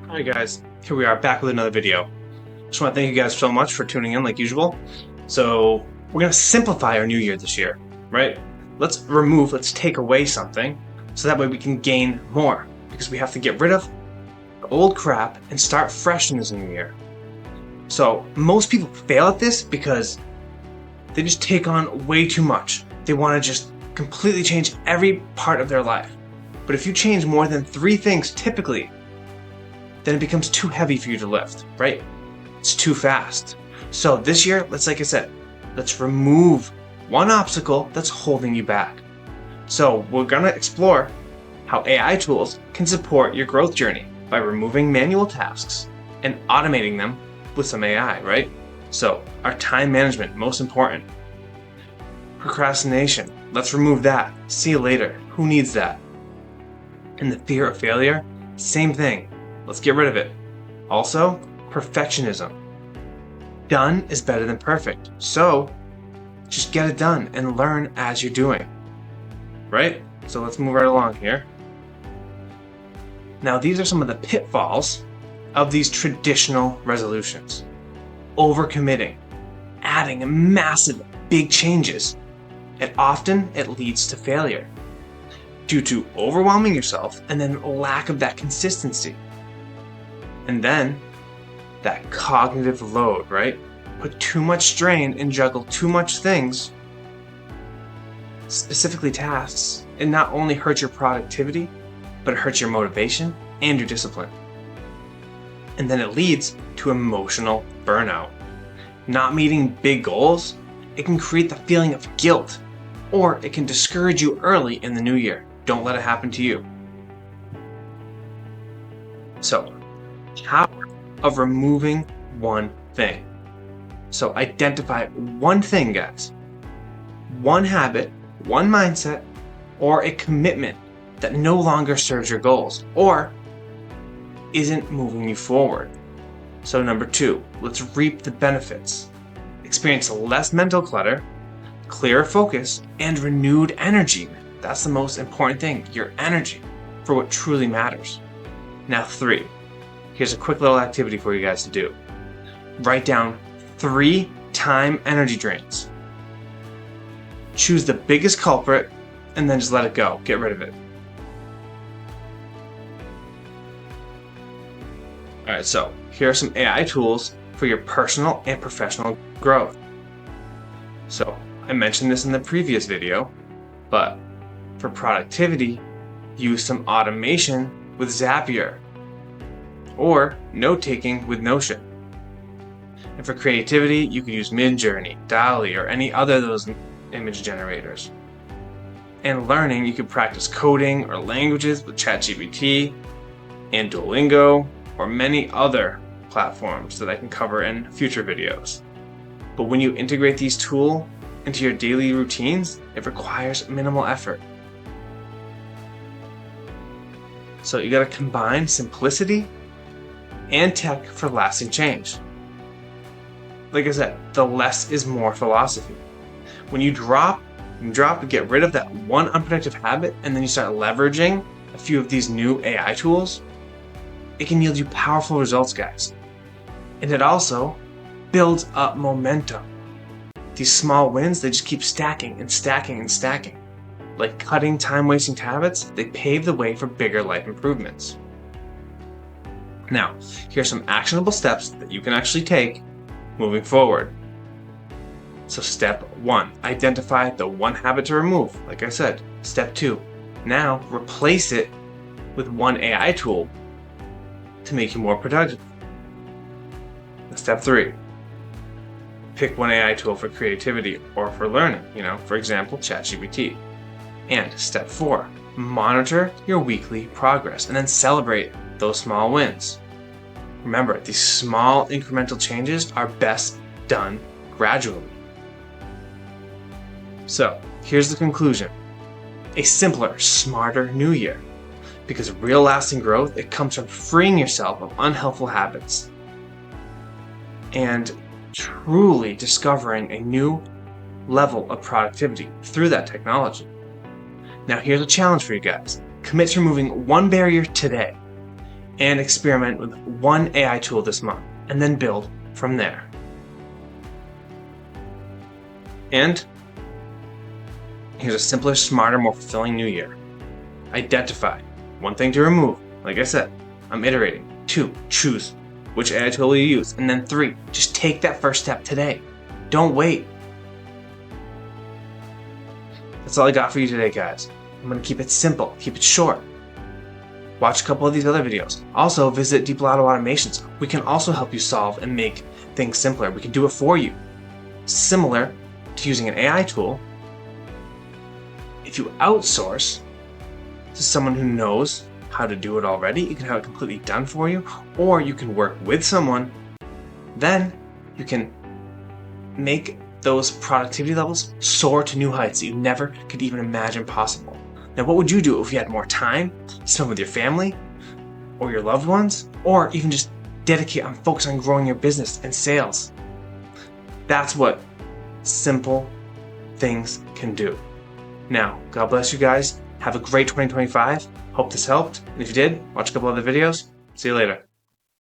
Hi guys, here we are back with another video. Just want to thank you guys so much for tuning in like usual. So we're going to simplify our new year this year, right? Let's take away something so that way we can gain more, because we have to get rid of the old crap and start fresh in this new year. So most people fail at this because they just take on way too much. They want to just completely change every part of their life. But if you change more than 3 things typically, then it becomes too heavy for you to lift, right? It's too fast. So this year, let's remove one obstacle that's holding you back. So we're gonna explore how AI tools can support your growth journey by removing manual tasks and automating them with some AI, right? So our time management, most important. Procrastination, let's remove that. See you later. Who needs that? And the fear of failure, same thing. Let's get rid of it. Also, perfectionism. Done is better than perfect. So, just get it done and learn as you're doing. Right? So let's move right along here. Now, these are some of the pitfalls of these traditional resolutions. Overcommitting, adding massive, big changes. And often it leads to failure due to overwhelming yourself and then lack of that consistency. And then that cognitive load, right? Put too much strain and juggle too much things, specifically tasks. It not only hurts your productivity, but it hurts your motivation and your discipline. And then it leads to emotional burnout. Not meeting big goals, it can create the feeling of guilt, or it can discourage you early in the new year. Don't let it happen to you. So, power of removing one thing. So identify one thing, guys. One habit, one mindset, or a commitment that no longer serves your goals or isn't moving you forward. So number 2, let's reap the benefits. Experience less mental clutter, clearer focus, and renewed energy. That's the most important thing, your energy for what truly matters. Now 3. Here's a quick little activity for you guys to do. Write down 3 time energy drains. Choose the biggest culprit and then just let it go. Get rid of it. Alright, so here are some AI tools for your personal and professional growth. So I mentioned this in the previous video, but for productivity, use some automation with Zapier, or note-taking with Notion. And for creativity, you can use Midjourney, DALL-E, or any other of those image generators. And learning, you can practice coding or languages with ChatGPT and Duolingo, or many other platforms that I can cover in future videos. But when you integrate these tools into your daily routines, it requires minimal effort. So you gotta combine simplicity and tech for lasting change. Like I said, the less is more philosophy. When you drop and get rid of that one unproductive habit, and then you start leveraging a few of these new AI tools, it can yield you powerful results, guys. And it also builds up momentum. These small wins, they just keep stacking and stacking and stacking. Like cutting time-wasting habits, they pave the way for bigger life improvements. Now, here's some actionable steps that you can actually take moving forward. So step 1, identify the one habit to remove. Like I said, step 2, now replace it with one AI tool to make you more productive. Step 3, pick one AI tool for creativity or for learning, for example, ChatGPT. And step 4, monitor your weekly progress and then celebrate those small wins. Remember, these small incremental changes are best done gradually. So here's the conclusion. A simpler, smarter new year. Because real lasting growth, it comes from freeing yourself of unhelpful habits and truly discovering a new level of productivity through that technology. Now here's a challenge for you guys. Commit to removing one barrier today and experiment with one AI tool this month, and then build from there. And here's a simpler, smarter, more fulfilling new year. Identify one thing to remove. Like I said, I'm iterating. 2, choose which AI tool you use. And then 3, just take that first step today. Don't wait. That's all I got for you today, guys. I'm going to keep it simple, keep it short. Watch a couple of these other videos. Also, visit DiPilato Automations. We can also help you solve and make things simpler. We can do it for you. Similar to using an AI tool, if you outsource to someone who knows how to do it already, you can have it completely done for you, or you can work with someone, then you can make those productivity levels soar to new heights that you never could even imagine possible. Now, what would you do if you had more time to spend with your family or your loved ones, or even just dedicate on focus on growing your business and sales? That's what simple things can do. Now, God bless you guys. Have a great 2025. Hope this helped. And if you did, watch a couple other videos. See you later.